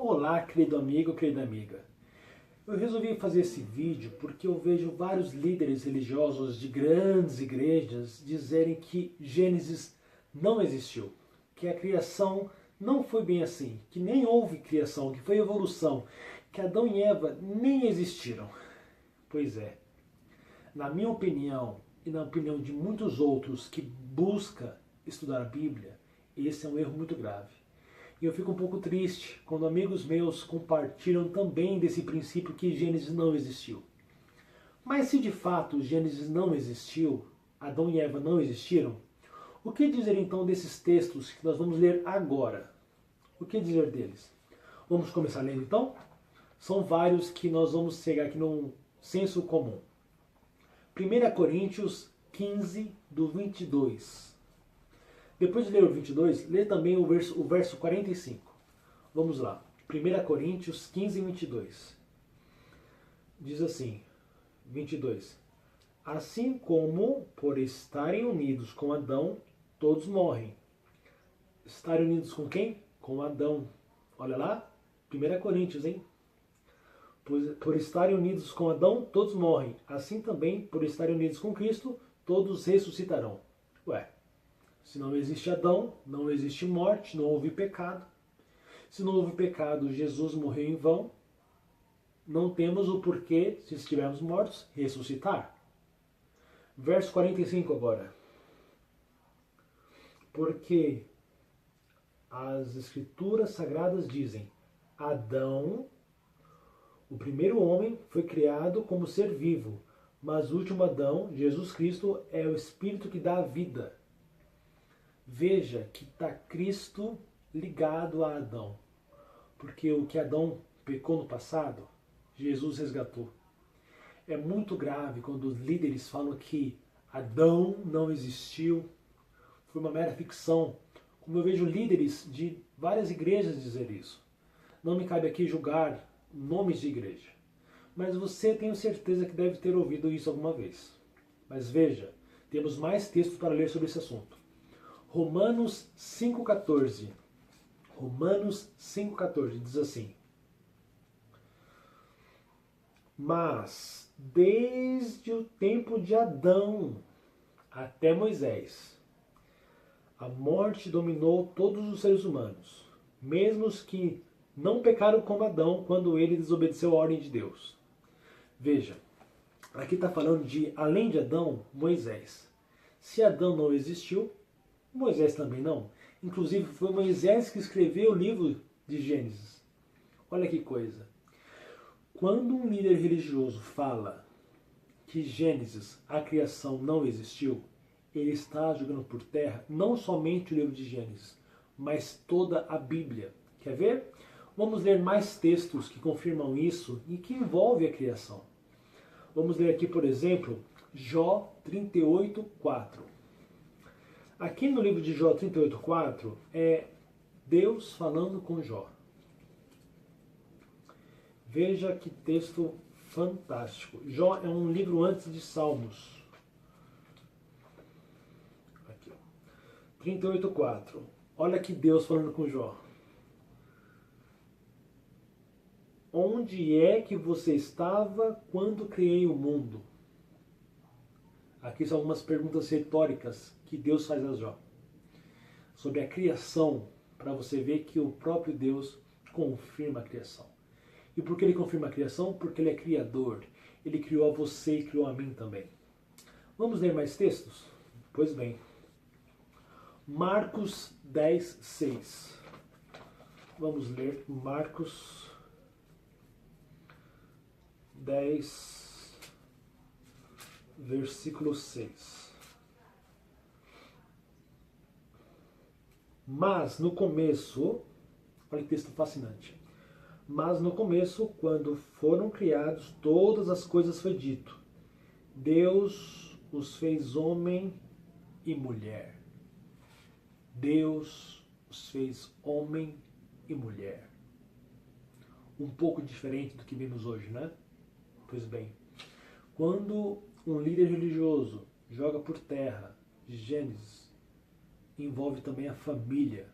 Olá, querido amigo, querida amiga. Eu resolvi fazer esse vídeo porque eu vejo vários líderes religiosos de grandes igrejas dizerem que Gênesis não existiu, que a criação não foi bem assim, que nem houve criação, que foi evolução, que Adão e Eva nem existiram. Pois é, na minha opinião e na opinião de muitos outros que buscam estudar a Bíblia, esse é um erro muito grave. E eu fico um pouco triste quando amigos meus compartilham também desse princípio que Gênesis não existiu. Mas se de fato Gênesis não existiu, Adão e Eva não existiram, o que dizer então desses textos que nós vamos ler agora? O que dizer deles? Vamos começar lendo então? São vários que nós vamos chegar aqui num senso comum. 1 Coríntios 15, do 22. Depois de ler o 22, lê também o verso 45. Vamos lá. 1 Coríntios 15, 22. Diz assim, 22. Assim como, por estarem unidos com Adão, todos morrem. Estarem unidos com quem? Com Adão. Olha lá, 1 Coríntios, hein? Por estarem unidos com Adão, todos morrem. Assim também, por estarem unidos com Cristo, todos ressuscitarão. Ué, se não existe Adão, não existe morte, não houve pecado. Se não houve pecado, Jesus morreu em vão. Não temos o porquê, se estivermos mortos, ressuscitar. Verso 45 agora. Porque as Escrituras Sagradas dizem: Adão, o primeiro homem, foi criado como ser vivo, mas o último Adão, Jesus Cristo, é o Espírito que dá a vida. Veja que está Cristo ligado a Adão, porque o que Adão pecou no passado, Jesus resgatou. É muito grave quando os líderes falam que Adão não existiu, foi uma mera ficção, como eu vejo líderes de várias igrejas dizer isso. Não me cabe aqui julgar nomes de igreja, mas você tenho certeza que deve ter ouvido isso alguma vez. Mas veja, temos mais textos para ler sobre esse assunto. Romanos 5,14. Romanos 5,14 diz assim: Mas desde o tempo de Adão até Moisés, a morte dominou todos os seres humanos, mesmo os que não pecaram como Adão quando ele desobedeceu a ordem de Deus. Veja, aqui está falando de, além de Adão, Moisés. Se Adão não existiu, Moisés também não. Inclusive foi Moisés que escreveu o livro de Gênesis. Olha que coisa. Quando um líder religioso fala que Gênesis, a criação, não existiu, ele está jogando por terra não somente o livro de Gênesis, mas toda a Bíblia. Quer ver? Vamos ler mais textos que confirmam isso e que envolvem a criação. Vamos ler aqui, por exemplo, Jó 38:4. Aqui no livro de Jó 38:4 é Deus falando com Jó. Veja que texto fantástico. Jó é um livro antes de Salmos. Aqui, 38:4. Olha aqui Deus falando com Jó. Onde é que você estava quando criei o mundo? Aqui são algumas perguntas retóricas que Deus faz a Jó. Sobre a criação, para você ver que o próprio Deus confirma a criação. E por que ele confirma a criação? Porque ele é criador. Ele criou a você e criou a mim também. Vamos ler mais textos? Pois bem. Marcos 10:6. Vamos ler Marcos 10, versículo 6. Mas no começo, olha que texto fascinante. Mas no começo, quando foram criados, todas as coisas foi dito: Deus os fez homem e mulher. Deus os fez homem e mulher. Um pouco diferente do que vimos hoje, né? Pois bem, quando um líder religioso joga por terra Gênesis, envolve também a família.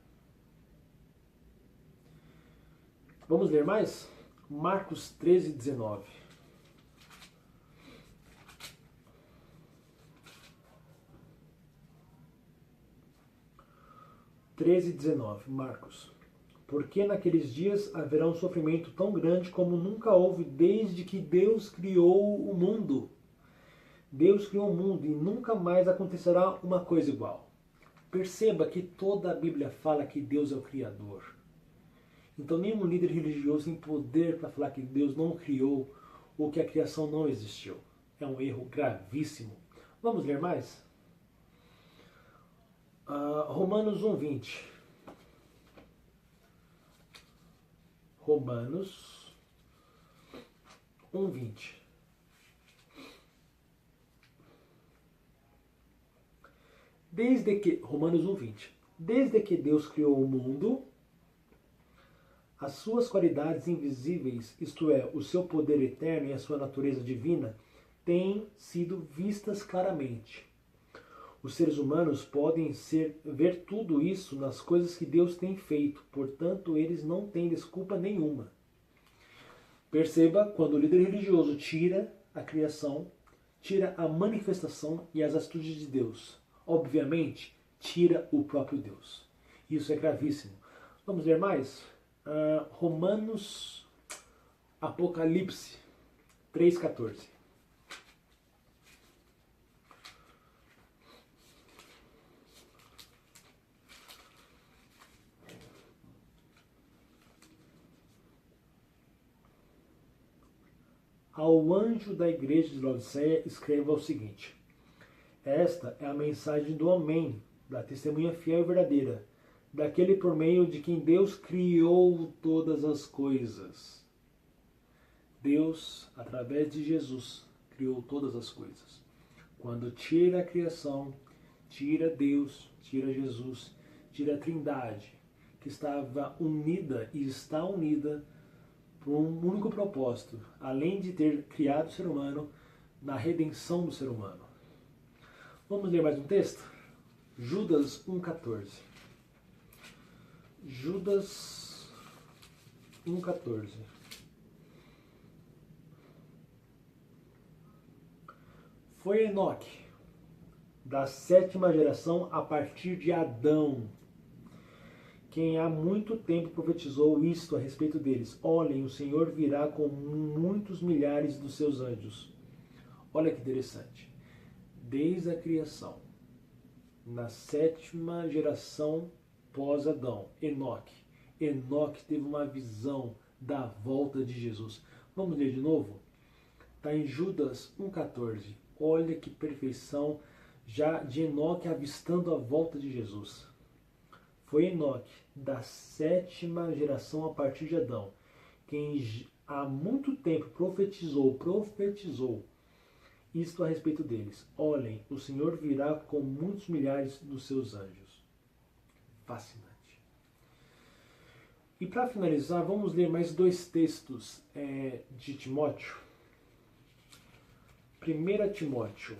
Vamos ler mais? Marcos 13, 19. Marcos. Porque naqueles dias haverá um sofrimento tão grande como nunca houve desde que Deus criou o mundo. Deus criou o mundo e nunca mais acontecerá uma coisa igual. Perceba que toda a Bíblia fala que Deus é o Criador. Então nenhum líder religioso tem poder para falar que Deus não criou ou que a criação não existiu. É um erro gravíssimo. Vamos ler mais? Romanos 1:20. Romanos 1:20. Romanos 1:20. Desde que Deus criou o mundo, as suas qualidades invisíveis, isto é, o seu poder eterno e a sua natureza divina, têm sido vistas claramente. Os seres humanos podem ver tudo isso nas coisas que Deus tem feito, portanto, eles não têm desculpa nenhuma. Perceba, quando o líder religioso tira a criação, tira a manifestação e as atitudes de Deus, obviamente, tira o próprio Deus. Isso é gravíssimo. Vamos ler mais? Apocalipse 3:14. Ao anjo da igreja de Laodiceia escreva o seguinte: esta é a mensagem do Amém, da testemunha fiel e verdadeira, daquele por meio de quem Deus criou todas as coisas. Deus, através de Jesus, criou todas as coisas. Quando tira a criação, tira Deus, tira Jesus, tira a Trindade, que estava unida e está unida por um único propósito, além de ter criado o ser humano, na redenção do ser humano. Vamos ler mais um texto? Judas 1:14. Judas 1:14. Foi Enoque, da 7ª geração a partir de Adão, quem há muito tempo profetizou isto a respeito deles. Olhem, o Senhor virá com muitos milhares dos seus anjos. Olha que interessante. Desde a criação, na 7ª geração pós-Adão, Enoque teve uma visão da volta de Jesus. Vamos ler de novo? Está em Judas 1:14. Olha que perfeição já de Enoque avistando a volta de Jesus. Foi Enoque, da 7ª geração a partir de Adão, quem há muito tempo profetizou isto a respeito deles. Olhem, o Senhor virá com muitos milhares dos seus anjos. Fascinante. E para finalizar, vamos ler mais 2 textos de Timóteo. 1 Timóteo.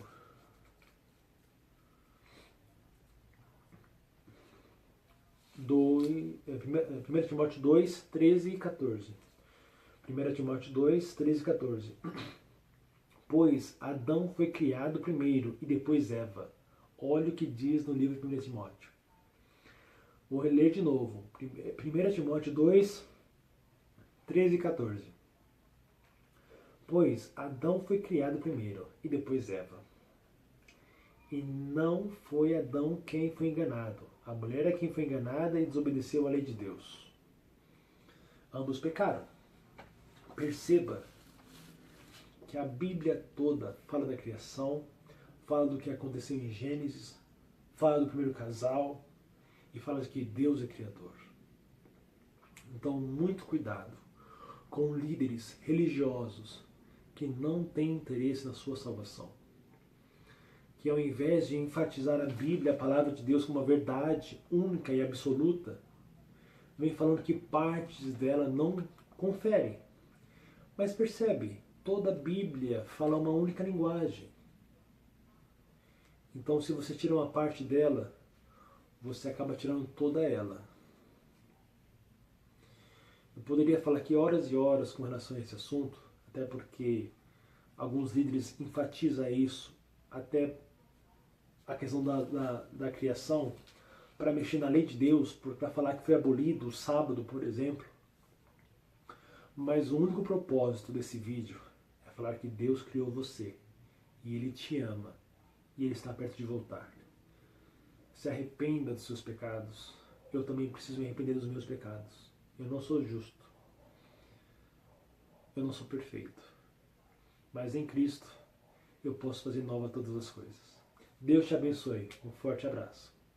1 Timóteo 2, 13 e 14. 1 Timóteo 2, 13 e 14. Pois Adão foi criado primeiro e depois Eva. Olha o que diz no livro de 1 Timóteo. Vou reler de novo. 1 Timóteo 2, 13 e 14. Pois Adão foi criado primeiro e depois Eva. E não foi Adão quem foi enganado. A mulher é quem foi enganada e desobedeceu à lei de Deus. Ambos pecaram. Perceba que a Bíblia toda fala da criação, fala do que aconteceu em Gênesis, fala do primeiro casal e fala de que Deus é criador. Então, muito cuidado com líderes religiosos que não têm interesse na sua salvação. Que ao invés de enfatizar a Bíblia, a palavra de Deus como uma verdade única e absoluta, vem falando que partes dela não conferem. Mas percebe, toda a Bíblia fala uma única linguagem. Então, se você tira uma parte dela, você acaba tirando toda ela. Eu poderia falar aqui horas e horas com relação a esse assunto, até porque alguns líderes enfatizam isso, até a questão da criação, para mexer na lei de Deus, para falar que foi abolido o sábado, por exemplo. Mas o único propósito desse vídeo é falar que Deus criou você, e Ele te ama, e Ele está perto de voltar. Se arrependa dos seus pecados. Eu também preciso me arrepender dos meus pecados. Eu não sou justo. Eu não sou perfeito. Mas em Cristo eu posso fazer nova todas as coisas. Deus te abençoe. Um forte abraço.